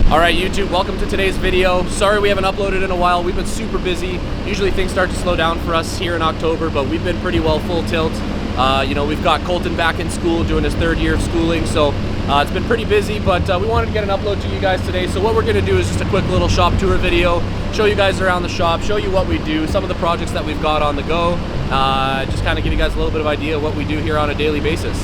All right, YouTube, welcome to today's video. Sorry we haven't uploaded in a while. We've been super busy. Usually things start to slow down for us here in October, but we've been pretty well full tilt. We've got Colton back in school doing his third year of schooling, so it's been pretty busy, but we wanted to get an upload to you guys today. So what we're gonna do is just a quick little shop tour video, show you guys around the shop, show you what we do, some of the projects that we've got on the go, just kind of give you guys a little bit of idea of what we do here on a daily basis.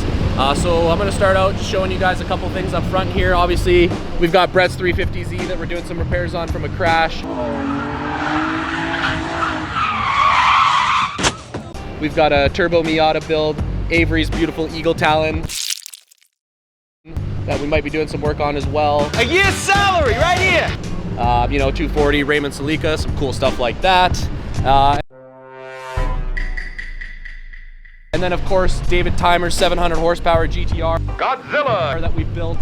So I'm gonna start out just showing you guys a couple things up front here. Obviously, we've got Brett's 350Z that we're doing some repairs on from a crash. We've got a turbo Miata build, Avery's beautiful Eagle Talon that we might be doing some work on as well. A year's salary right here. 240 Raymond Salika, some cool stuff like that. And then of course, David Timer's 700 horsepower GTR. Godzilla! That we built.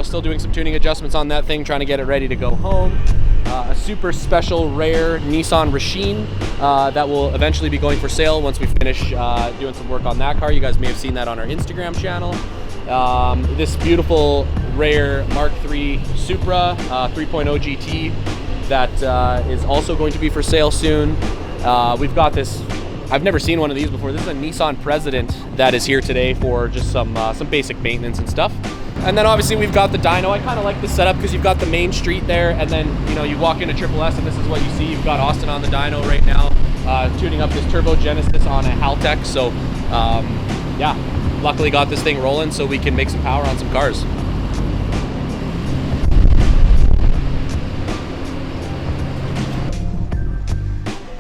Still doing some tuning adjustments on that thing, trying to get it ready to go home. A super special rare Nissan Racine that will eventually be going for sale once we finish doing some work on that car. You guys may have seen that on our Instagram channel. This beautiful rare Mark III Supra 3.0 GT that is also going to be for sale soon. We've got this, I've never seen one of these before. This is a Nissan President that is here today for just some basic maintenance and stuff. And then obviously we've got the dyno. I kind of like the setup because you've got the main street there, and then you walk into SSS and this is what you see. You've got Austin on the dyno right now, tuning up this Turbo Genesis on a Haltech. So yeah, luckily got this thing rolling so we can make some power on some cars.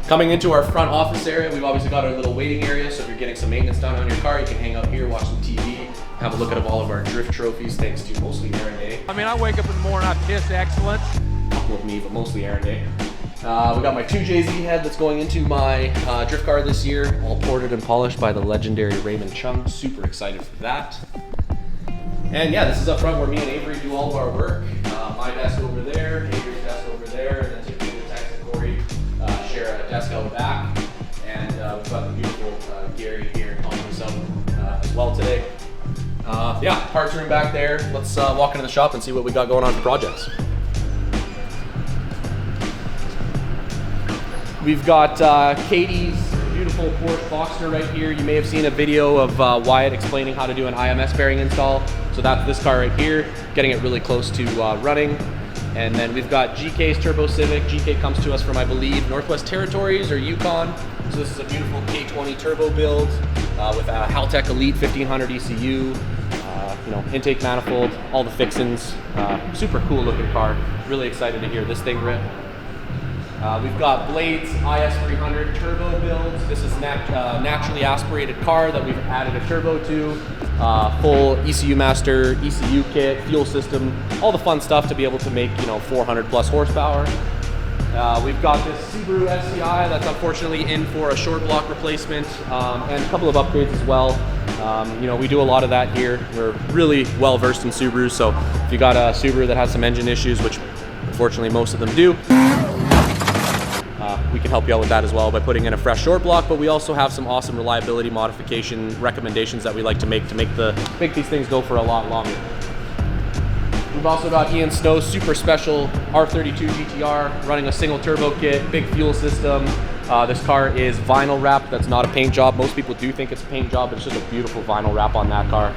Coming into our front office area, we've obviously got our little waiting area, so if you're getting some maintenance done on your car, you can hang out here, watch some TV, have a look at all of our drift trophies, thanks to mostly Aaron Day. I mean, I wake up in the morning, I piss excellent. A couple of me, but mostly Aaron Day. We got my 2JZ head that's going into my drift car this year, all ported and polished by the legendary Raymond Chung. Super excited for that. And yeah, this is up front where me and Avery do all of our work. My desk over there, Avery's desk over there, and then Tiffany, the tech, and Corey share a desk out back. And we've got the beautiful Gary here helping us out as well today. Yeah, parts room back there. Let's walk into the shop and see what we got going on for projects. We've got Katie's beautiful Porsche Boxster right here. You may have seen a video of Wyatt explaining how to do an IMS bearing install. So that's this car right here, getting it really close to running. And then we've got GK's Turbo Civic. GK comes to us from, I believe, Northwest Territories or Yukon. So this is a beautiful K20 turbo build with a Haltech Elite 1500 ECU, intake manifold, all the fixins. Super cool looking car. Really excited to hear this thing rip. We've got Blade's IS300 turbo builds. This is naturally aspirated car that we've added a turbo to. Full ECU master, ECU kit, fuel system, all the fun stuff to be able to make 400 plus horsepower. We've got this Subaru SCI that's unfortunately in for a short block replacement and a couple of upgrades as well. We do a lot of that here. We're really well versed in Subarus, so if you got a Subaru that has some engine issues, which unfortunately most of them do, we can help you out with that as well by putting in a fresh short block. But we also have some awesome reliability modification recommendations that we like to make these things go for a lot longer. We've also got Ian Snow's super special R32 GTR running a single turbo kit, big fuel system. This car is vinyl wrapped. That's not a paint job. Most people do think it's a paint job, but it's just a beautiful vinyl wrap on that car.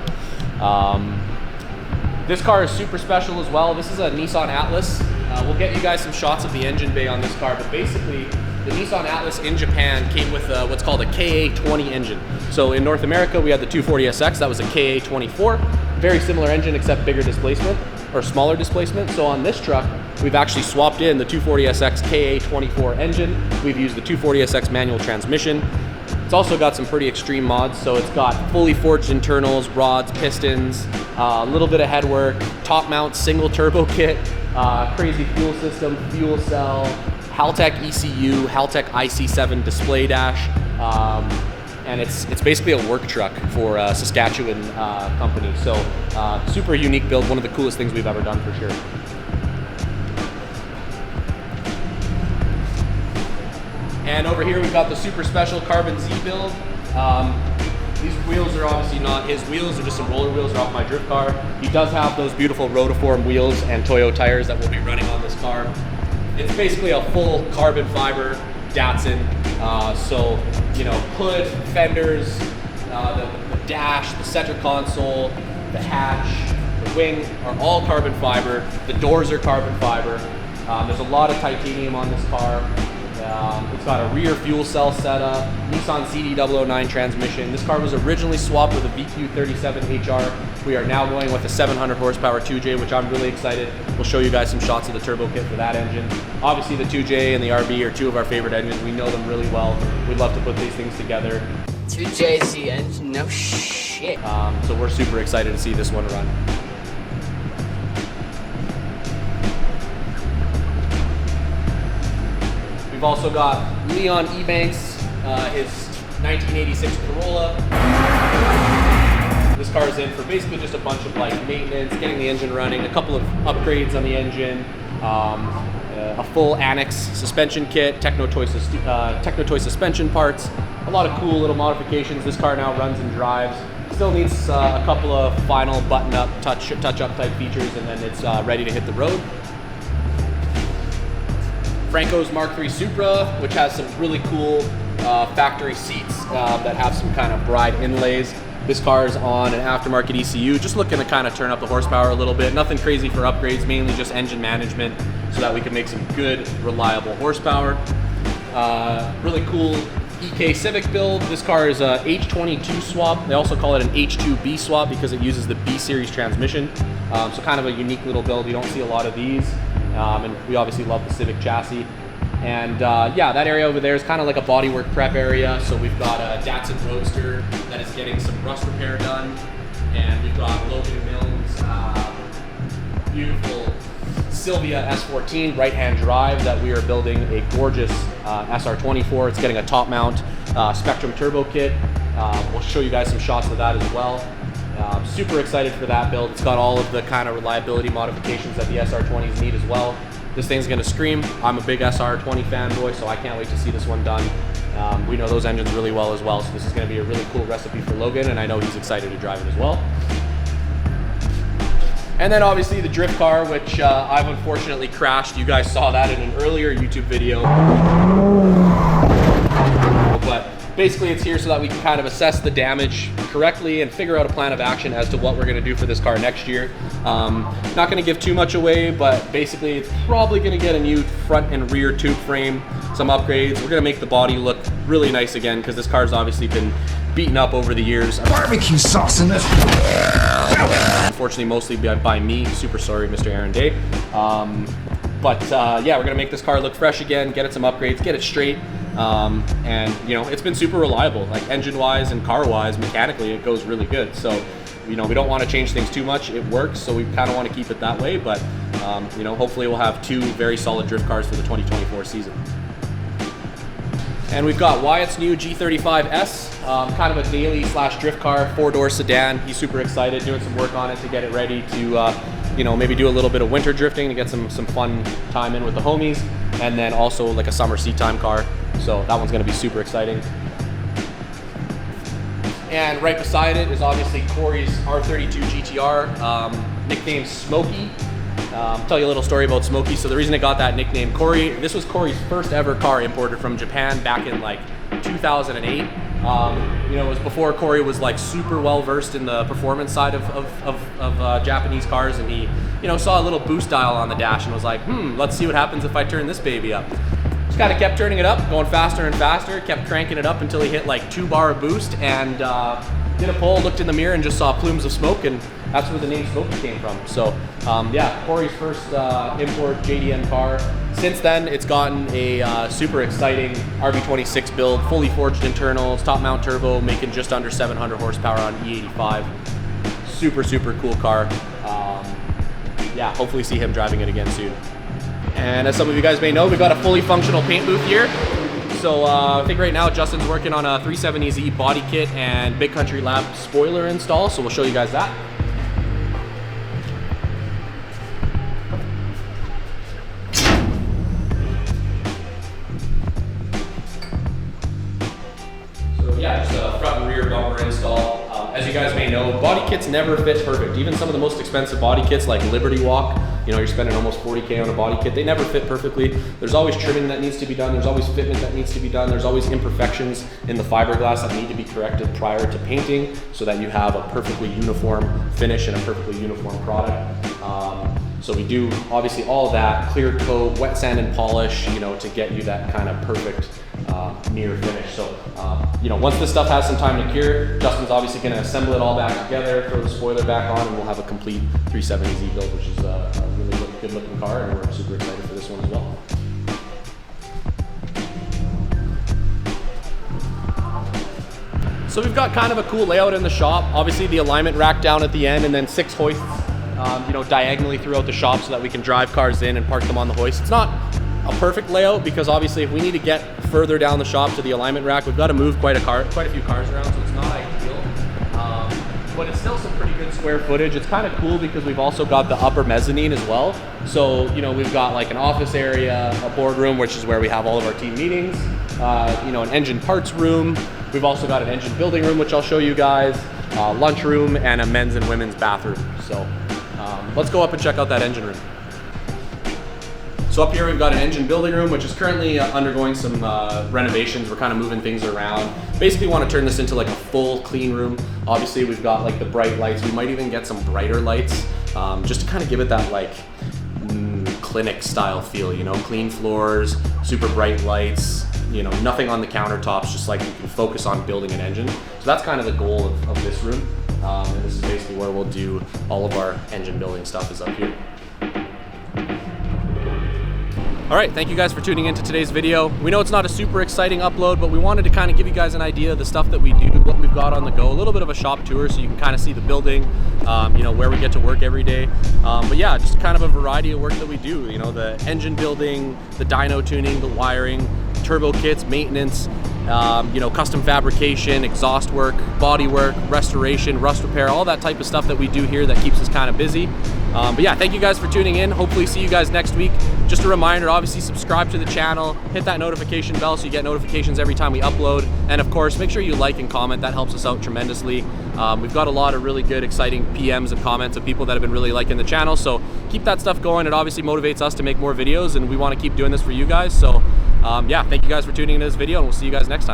This car is super special as well. This is a Nissan Atlas. We'll get you guys some shots of the engine bay on this car, but basically the Nissan Atlas in Japan came with what's called a KA20 engine. So in North America, we had the 240SX, that was a KA24. Very similar engine except bigger displacement or smaller displacement. So on this truck, we've actually swapped in the 240SX KA24 engine. We've used the 240SX manual transmission. It's also got some pretty extreme mods. So it's got fully forged internals, rods, pistons, a little bit of headwork, top mount single turbo kit, crazy fuel system, fuel cell, Haltech ECU, Haltech IC7 display dash, and it's basically a work truck for a Saskatchewan company. So super unique build, one of the coolest things we've ever done for sure. And over here we've got the super special Carbon Z build. These wheels are obviously not his wheels, they're just some roller wheels off my drift car. He does have those beautiful rotiform wheels and Toyo tires that will be running on this car. It's basically a full carbon fiber Datsun. So, you know, hood, fenders, the dash, the center console, the hatch, the wing are all carbon fiber. The doors are carbon fiber. There's a lot of titanium on this car. It's got a rear fuel cell setup, Nissan CD009 transmission. This car was originally swapped with a VQ37HR. We are now going with a 700 horsepower 2J, which I'm really excited. We'll show you guys some shots of the turbo kit for that engine. Obviously the 2J and the RB are two of our favorite engines. We know them really well. We'd love to put these things together. 2J's the engine, no shit. So we're super excited to see this one run. We've also got Leon Ebanks, his 1986 Corolla. This car is in for basically just a bunch of like maintenance, getting the engine running, a couple of upgrades on the engine, a full annex suspension kit, Techno Toy suspension parts, a lot of cool little modifications. This car now runs and drives. Still needs a couple of final button-up, touch-up type features, and then it's ready to hit the road. Franco's Mark III Supra, which has some really cool factory seats that have some kind of bride inlays. This car is on an aftermarket ECU, just looking to kind of turn up the horsepower a little bit. Nothing crazy for upgrades, mainly just engine management so that we can make some good, reliable horsepower. Really cool EK Civic build. This car is a H22 swap. They also call it an H2B swap because it uses the B series transmission. So kind of a unique little build. You don't see a lot of these. And we obviously love the Civic chassis. And yeah, that area over there is kind of like a bodywork prep area. So we've got a Datsun Roadster that is getting some rust repair done. And we've got Logan Mills, beautiful Sylvia S14 right-hand drive that we are building a gorgeous SR20 for. It's getting a top mount Spectrum turbo kit. We'll show you guys some shots of that as well. Super excited for that build. It's got all of the kind of reliability modifications that the SR20s need as well. This thing's gonna scream. I'm a big SR20 fanboy, so I can't wait to see this one done. We know those engines really well as well, so this is gonna be a really cool recipe for Logan, and I know he's excited to drive it as well. And then obviously the drift car, which I've unfortunately crashed. You guys saw that in an earlier YouTube video. But basically it's here so that we can kind of assess the damage correctly and figure out a plan of action as to what we're gonna do for this car next year. Not gonna give too much away, but basically it's probably gonna get a new front and rear tube frame, some upgrades. We're gonna make the body look really nice again because this car's obviously been beaten up over the years. Barbecue sauce in this. Unfortunately, mostly by me. Super sorry, Mr. Aaron Day. Yeah, we're gonna make this car look fresh again, get it some upgrades, get it straight. And you know, it's been super reliable, like engine-wise and car-wise, mechanically, it goes really good. So, you know, we don't want to change things too much. It works, so we kind of want to keep it that way. But, you know, hopefully we'll have two very solid drift cars for the 2024 season. And we've got Wyatt's new G35S, kind of a daily / drift car, 4-door sedan. He's super excited, doing some work on it to get it ready to, you know, maybe do a little bit of winter drifting to get some fun time in with the homies. And then also like a summer seat time car. So that one's gonna be super exciting. And right beside it is obviously Corey's R32 GTR, nicknamed Smokey. Tell you a little story about Smokey. So the reason it got that nickname, this was Corey's first ever car imported from Japan back in like 2008. You know, it was before Corey was like super well versed in the performance side of Japanese cars, and he, you know, saw a little boost dial on the dash and was like, let's see what happens if I turn this baby up. Just kind of kept turning it up, going faster and faster, kept cranking it up until he hit like 2 bar of boost, and did a pull, looked in the mirror and just saw plumes of smoke, and that's where the name Smokey came from. So yeah, Corey's first import JDM car. Since then, it's gotten a super exciting RB26 build, fully forged internals, top mount turbo, making just under 700 horsepower on E85. Super, super cool car. Yeah, hopefully see him driving it again soon. And as some of you guys may know, we've got a fully functional paint booth here. So I think right now Justin's working on a 370Z body kit and Big Country Lab spoiler install, so we'll show you guys that. So yeah, just a front and rear bumper install. know, body kits never fit perfect. Even some of the most expensive body kits like Liberty Walk, you know, you're spending almost 40K on a body kit, they never fit perfectly. There's always trimming that needs to be done. There's always fitment that needs to be done. There's always imperfections in the fiberglass that need to be corrected prior to painting so that you have a perfectly uniform finish and a perfectly uniform product. So we do obviously all of that, clear coat, wet sand and polish, you know, to get you that kind of perfect near finish. So, you know, once this stuff has some time to cure, Justin's obviously going to assemble it all back together, throw the spoiler back on, and we'll have a complete 370Z build, which is a really good looking car, and we're super excited for this one as well. So we've got kind of a cool layout in the shop. Obviously the alignment rack down at the end, and then 6 hoists, you know, diagonally throughout the shop so that we can drive cars in and park them on the hoist. It's not a perfect layout because obviously if we need to get further down the shop to the alignment rack, we've got to move quite a few cars around, so it's not ideal. But it's still some pretty good square footage. It's kind of cool because we've also got the upper mezzanine as well. So, you know, we've got like an office area, a boardroom, which is where we have all of our team meetings, you know, an engine parts room. We've also got an engine building room, which I'll show you guys, lunch room, and a men's and women's bathroom. So let's go up and check out that engine room. So up here we've got an engine building room, which is currently undergoing some renovations. We're kind of moving things around. Basically want to turn this into like a full clean room. Obviously we've got like the bright lights. We might even get some brighter lights just to kind of give it that like clinic style feel, you know, clean floors, super bright lights, you know, nothing on the countertops, just like you can focus on building an engine. So that's kind of the goal of this room. And this is basically where we'll do all of our engine building stuff, is up here. All right, thank you guys for tuning into today's video. We know it's not a super exciting upload, but we wanted to kind of give you guys an idea of the stuff that we do, what we've got on the go, a little bit of a shop tour so you can kind of see the building, you know, where we get to work every day. But yeah, just kind of a variety of work that we do, you know, the engine building, the dyno tuning, the wiring, turbo kits, maintenance, you know, custom fabrication, exhaust work, body work, restoration, rust repair, all that type of stuff that we do here that keeps us kind of busy. But yeah, thank you guys for tuning in. Hopefully see you guys next week. Just a reminder, obviously subscribe to the channel, hit that notification bell so you get notifications every time we upload. And of course, make sure you like and comment. That helps us out tremendously. We've got a lot of really good, exciting PMs and comments of people that have been really liking the channel. So keep that stuff going. It obviously motivates us to make more videos, and we want to keep doing this for you guys. So yeah, thank you guys for tuning into this video, and we'll see you guys next time.